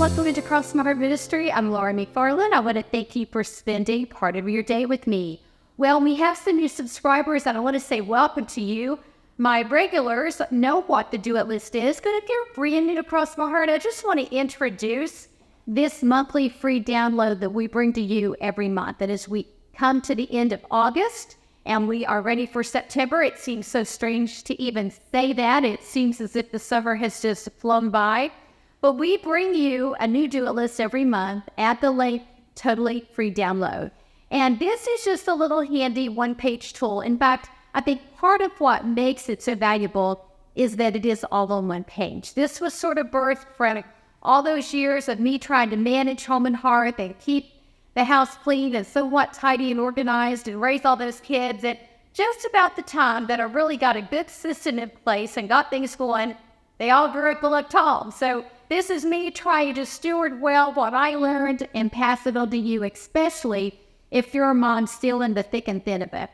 welcome into Cross My Heart Ministry. I'm Laura McFarland. I want to thank you for spending part of your day with me. Well, we have some new subscribers, and I want to say welcome to you. My regulars know what the Do It list is, but if you're brand new to Cross My Heart, I just want to introduce this monthly free download that we bring to you every month. And as we come to the end of August and we are ready for September, it seems so strange to even say that. It seems as if the summer has just flown by. But we bring you a new Do It list every month at the link, totally free download. And this is just a little handy one-page tool. In fact, I think part of what makes it so valuable is that it is all on one page. This was sort of birthed from all those years of me trying to manage home and hearth and keep the house clean and somewhat tidy and organized and raise all those kids at just about the time that I really got a good system in place and got things going. They all grew up and looked tall. So this is me trying to steward well what I learned and pass it on to you, especially if you're a mom still in the thick and thin of it.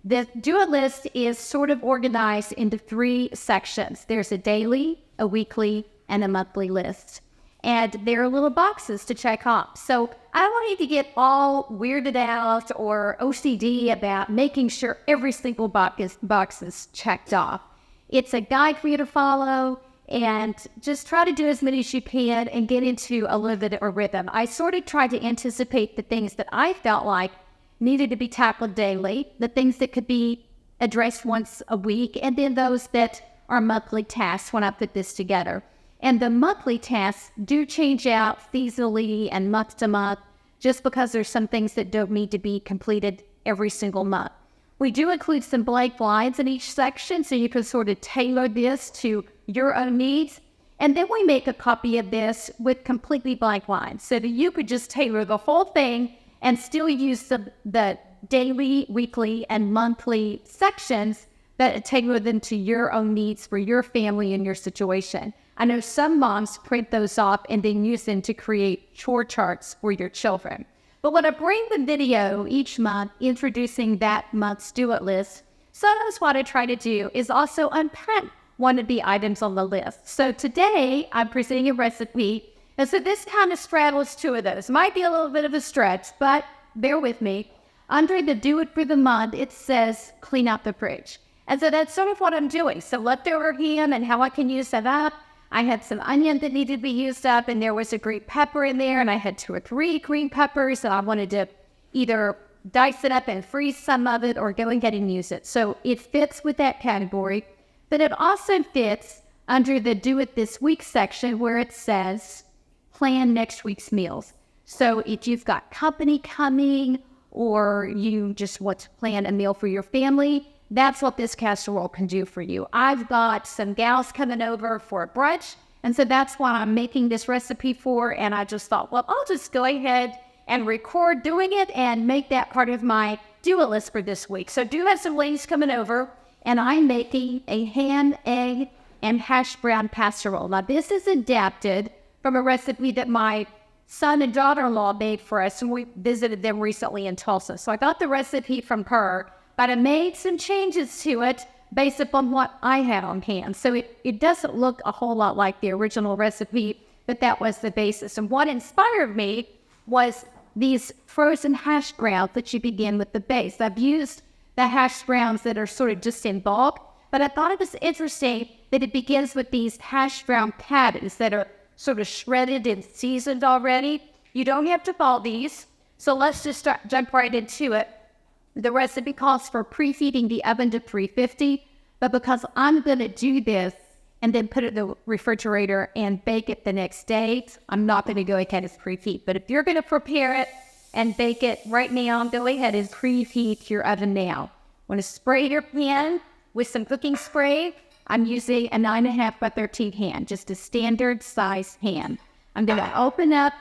The Do It list is sort of organized into 3 sections. There's a daily, a weekly, and a monthly list. And there are little boxes to check off. So I don't want you to get all weirded out or OCD about making sure every single box is checked off. It's a guide for you to follow, and just try to do as many as you can and get into a little bit of a rhythm. I sort of tried to anticipate the things that I felt like needed to be tackled daily, the things that could be addressed once a week, and then those that are monthly tasks when I put this together. And the monthly tasks do change out seasonally and month to month, just because there's some things that don't need to be completed every single month. We do include some blank lines in each section, so you can sort of tailor this to your own needs. And then we make a copy of this with completely blank lines, so that you could just tailor the whole thing and still use the daily, weekly, and monthly sections that tailor them to your own needs for your family and your situation. I know some moms print those off and then use them to create chore charts for your children. But when I bring the video each month introducing that month's Do It list, sometimes what I try to do is also unpack one of the items on the list. So today I'm presenting a recipe, and so this kind of straddles 2 of those. Might be a little bit of a stretch, but bear with me. Under the Do It for the month, it says clean out the fridge. And so that's sort of what I'm doing. So leftover ham and how I can use that up. I had some onion that needed to be used up, and there was a green pepper in there, and I had 2 or 3 green peppers, and I wanted to either dice it up and freeze some of it or go ahead and use it. So it fits with that category, but it also fits under the Do It This Week section where it says plan next week's meals. So if you've got company coming or you just want to plan a meal for your family, that's what this casserole can do for you. I've got some gals coming over for a brunch, and so that's what I'm making this recipe for, and I just thought, well, I'll just go ahead and record doing it and make that part of my Do It list for this week. So do have some ladies coming over, and I'm making a ham, egg, and hash brown casserole. Now, this is adapted from a recipe that my son and daughter-in-law made for us, and we visited them recently in Tulsa. So I got the recipe from her, but I made some changes to it based upon what I had on hand. So it doesn't look a whole lot like the original recipe, but that was the basis. And what inspired me was these frozen hash browns that you begin with the base. I've used the hash browns that are sort of just in bulk, but I thought it was interesting that it begins with these hash brown patties that are sort of shredded and seasoned already. You don't have to ball these, so let's just jump right into it. The recipe calls for preheating the oven to 350, but because I'm going to do this and then put it in the refrigerator and bake it the next day, I'm not going to go ahead and preheat. But if you're going to prepare it and bake it right now, go ahead and preheat your oven now. Want to spray your pan with some cooking spray? I'm using a 9.5 by 13 pan, just a standard size pan. I'm going to open up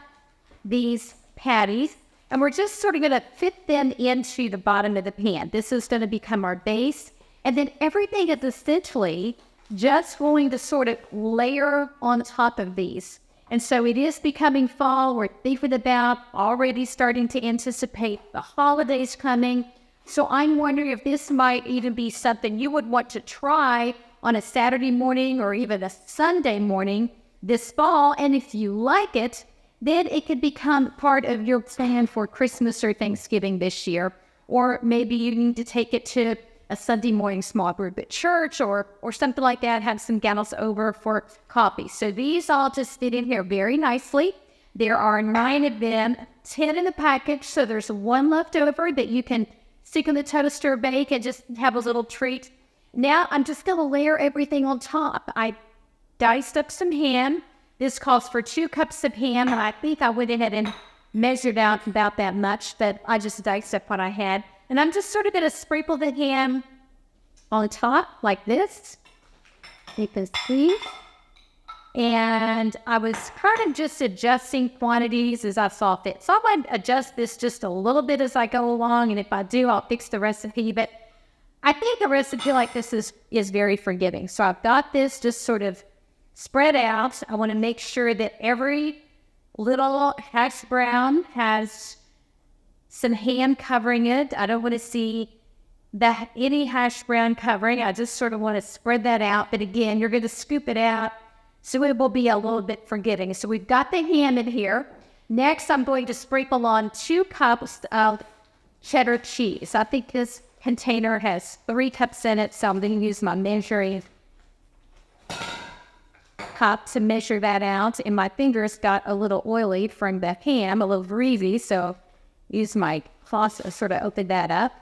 these patties, and we're just sort of going to fit them into the bottom of the pan. This is going to become our base. And then everything is essentially just going to sort of layer on top of these. And so it is becoming fall. We're thinking about already starting to anticipate the holidays coming. So I'm wondering if this might even be something you would want to try on a Saturday morning or even a Sunday morning this fall. And if you like it, then it could become part of your plan for Christmas or Thanksgiving this year. Or maybe you need to take it to a Sunday morning small group at church or something like that, have some gals over for coffee. So these all just fit in here very nicely. There are 9 of them, 10 in the package, so there's 1 left over that you can stick in the toaster, bake, and just have a little treat. Now I'm just going to layer everything on top. I diced up some ham. This calls for 2 cups of ham, and I think I went ahead and measured out about that much, but I just diced up what I had. And I'm just sort of going to sprinkle the ham on top like this. Make this sweet. And I was kind of just adjusting quantities as I saw fit. So I might adjust this just a little bit as I go along, and if I do, I'll fix the recipe. But I think a recipe like this is very forgiving. So I've got this just sort of spread out. I want to make sure that every little hash brown has some ham covering it. I don't want to see any hash brown covering. I just sort of want to spread that out. But again, you're going to scoop it out, so it will be a little bit forgiving. So we've got the ham in here. Next, I'm going to sprinkle on 2 cups of cheddar cheese. I think this container has 3 cups in it, so I'm going to use my measuring cup to measure that out. And my fingers got a little oily from the ham, a little greasy, so use my cloth to sort of open that up.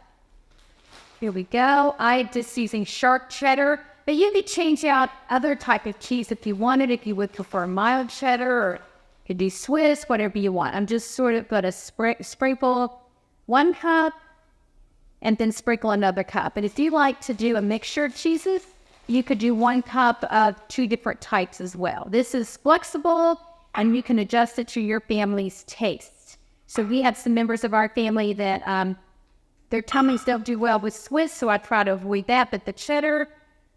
Here we go. I'm just using sharp cheddar, but you could change out other type of cheese if you wanted, if you would prefer mild cheddar, or you could do Swiss, whatever you want. I'm just sort of going to sprinkle 1 cup and then sprinkle another cup. And if you like to do a mixture of cheeses, you could do 1 cup of 2 different types as well. This is flexible, and you can adjust it to your family's taste. So we have some members of our family that their tummies don't do well with Swiss, so I try to avoid that, but the cheddar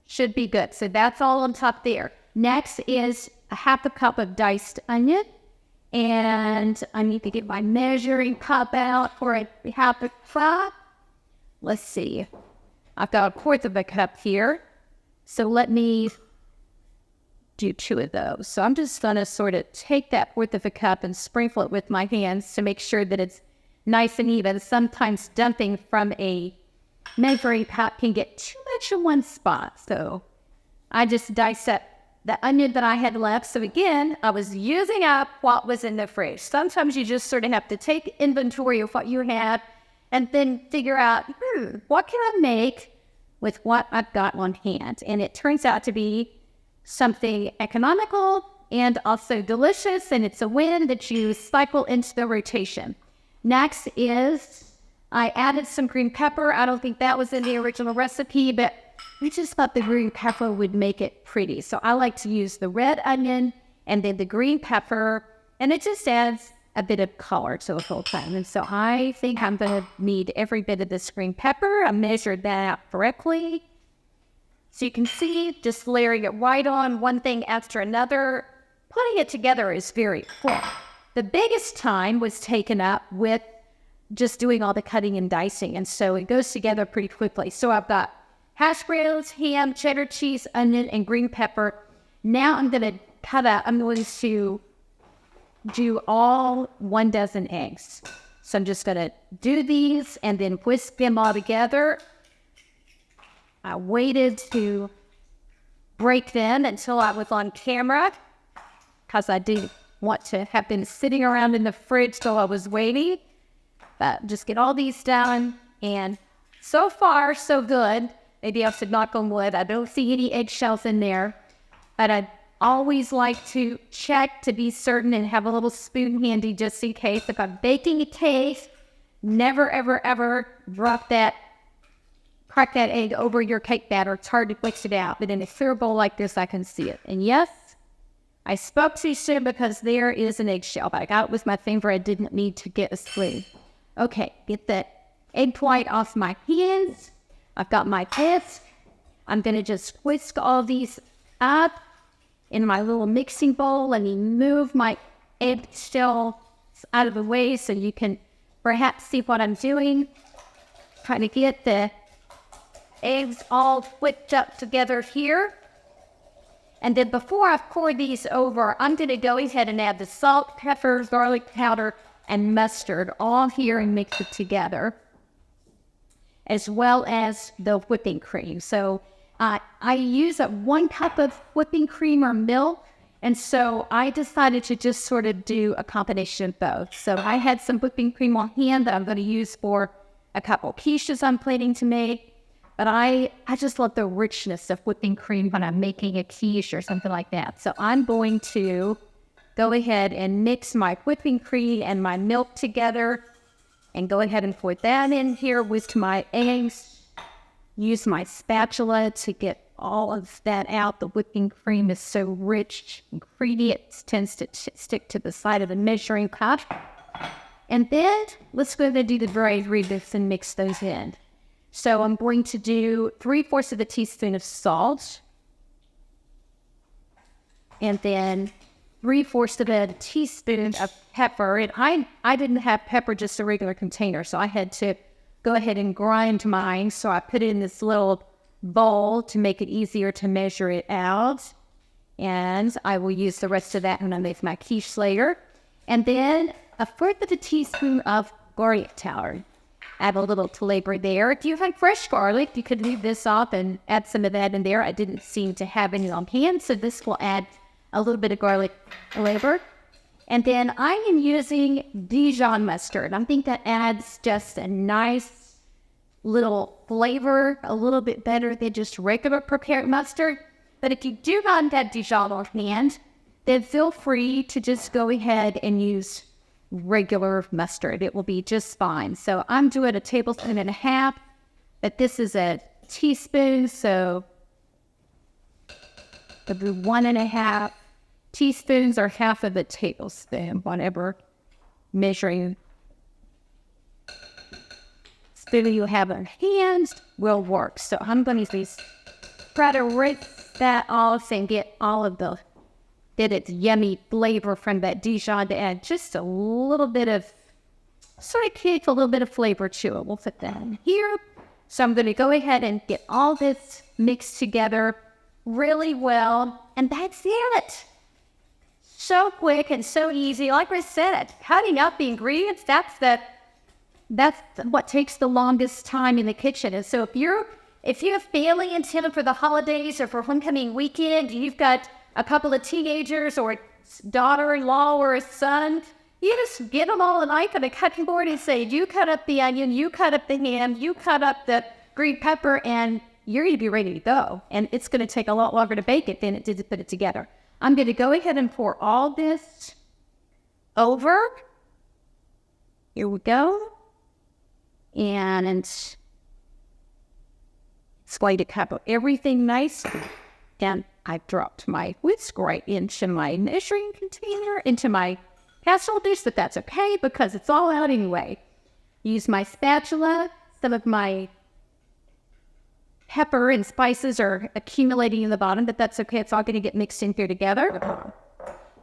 should be good. So that's all on top there. Next is a 1/2 cup of diced onion, and I need to get my measuring cup out for a 1/2 cup. Let's see. I've got 1/4 of a cup here, so let me do 2 of those. So I'm just going to sort of take that 1/4 of a cup and sprinkle it with my hands to make sure that it's nice and even. Sometimes dumping from a measuring cup can get too much in one spot. So I just diced up the onion that I had left. So again, I was using up what was in the fridge. Sometimes you just sort of have to take inventory of what you have and then figure out, what can I make with what I've got on hand? And it turns out to be something economical and also delicious, and it's a win that you cycle into the rotation. Next is I added some green pepper. I don't think that was in the original recipe, but I just thought the green pepper would make it pretty. So I like to use the red onion and then the green pepper, and it just adds a bit of color to the whole thing. And so I think I'm going to need every bit of this green pepper. I measured that out correctly. So you can see, just layering it right on, one thing after another. Putting it together is very quick. The biggest time was taken up with just doing all the cutting and dicing, and so it goes together pretty quickly. So I've got hash browns, ham, cheddar cheese, onion, and green pepper. Now I'm going to I'm going to do all 1 dozen eggs. So I'm just going to do these and then whisk them all together. I waited to break them until I was on camera because I didn't want to have been sitting around in the fridge till I was waiting. But just get all these done, and so far, so good. Maybe I should knock on wood. I don't see any eggshells in there, but I always like to check to be certain and have a little spoon handy just in case. If I'm baking a cake, never, ever, ever crack that egg over your cake batter. It's hard to mix it out, but in a clear bowl like this, I can see it. And yes, I spoke too soon because there is an eggshell, but I got it with my finger. I didn't need to get a spoon. Okay, get the egg white off my hands. I've got my whisk. I'm going to just whisk all these up in my little mixing bowl. Let me move my eggshell out of the way so you can perhaps see what I'm doing. Trying to get the eggs all whipped up together here. And then before I pour these over, I'm going to go ahead and add the salt, pepper, garlic powder, and mustard all here and mix it together, as well as the whipping cream. So I use 1 cup of whipping cream or milk, and so I decided to just sort of do a combination of both. So I had some whipping cream on hand that I'm going to use for a couple quiches I'm planning to make. But I just love the richness of whipping cream when I'm making a quiche or something like that. So I'm going to go ahead and mix my whipping cream and my milk together and go ahead and put that in here with my eggs. Use my spatula to get all of that out. The whipping cream is so rich and creamy, it tends to stick to the side of the measuring cup. And then let's go ahead and do the dried ingredients and mix those in. So I'm going to do 3/4 of a teaspoon of salt, and then 3/4 of a teaspoon of pepper. And I didn't have pepper, just a regular container, so I had to go ahead and grind mine. So I put it in this little bowl to make it easier to measure it out. And I will use the rest of that when I make my quiche later. And then 1/4 of a teaspoon of garlic powder. Add a little flavor there. If you have fresh garlic, you could leave this off and add some of that in there. I didn't seem to have any on hand, so this will add a little bit of garlic flavor. And then I am using Dijon mustard. I think that adds just a nice little flavor, a little bit better than just regular prepared mustard. But if you do not have Dijon on hand, then feel free to just go ahead and use regular mustard. It will be just fine. So I'm doing 1.5 tablespoons, but this is a teaspoon, so it'll be 1.5 teaspoons or 1/2 of a tablespoon, whatever measuring spoon you have in hand will work. So I'm going to try to rinse that off and get all of the its yummy flavor from that Dijon to add just a little bit of, sort of kick a little bit of flavor to it. We'll put that in here. So I'm going to go ahead and get all this mixed together really well. And that's it. So quick and so easy. Like I said, cutting up the ingredients, that's what takes the longest time in the kitchen. And so if you have family in town for the holidays or for homecoming weekend, you've got a couple of teenagers or a daughter-in-law or a son, you just get them all a knife and a cutting board and say, you cut up the onion, you cut up the ham, you cut up the green pepper, and you're going to be ready to go. And it's going to take a lot longer to bake it than it did to put it together. I'm going to go ahead and pour all this over. Here we go. And it's going to cover everything nice. And I dropped my whisk right into my measuring container, into my casserole dish, but that's okay because it's all out anyway. Use my spatula. Some of my pepper and spices are accumulating in the bottom, but that's okay. It's all going to get mixed in here together.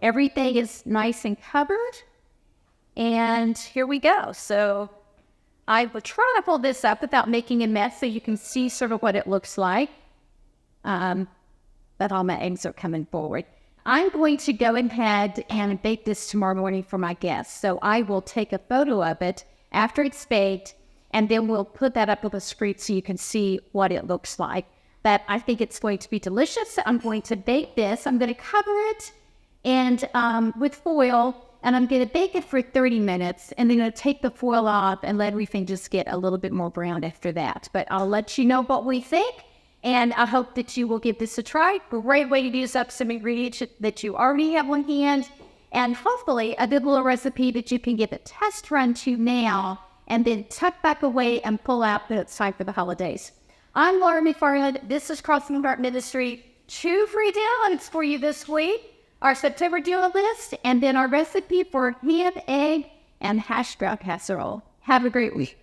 Everything is nice and covered. And here we go. So I will try to pull this up without making a mess so you can see sort of what it looks like. But all my eggs are coming forward. I'm going to go ahead and bake this tomorrow morning for my guests. So I will take a photo of it after it's baked, and then we'll put that up with a screen so you can see what it looks like. But I think it's going to be delicious. I'm going to bake this. I'm going to cover it and with foil, and I'm going to bake it for 30 minutes, and then I'm going to take the foil off and let everything just get a little bit more brown after that. But I'll let you know what we think. And I hope that you will give this a try. Great way to use up some ingredients that you already have on hand. And hopefully a good little recipe that you can give a test run to now and then tuck back away and pull out when it's time for the holidays. I'm Laura McFarland. This is Crossing the Heart Ministry. 2 free downloads for you this week. Our September deal list, and then our recipe for ham, egg, and hash brown casserole. Have a great week.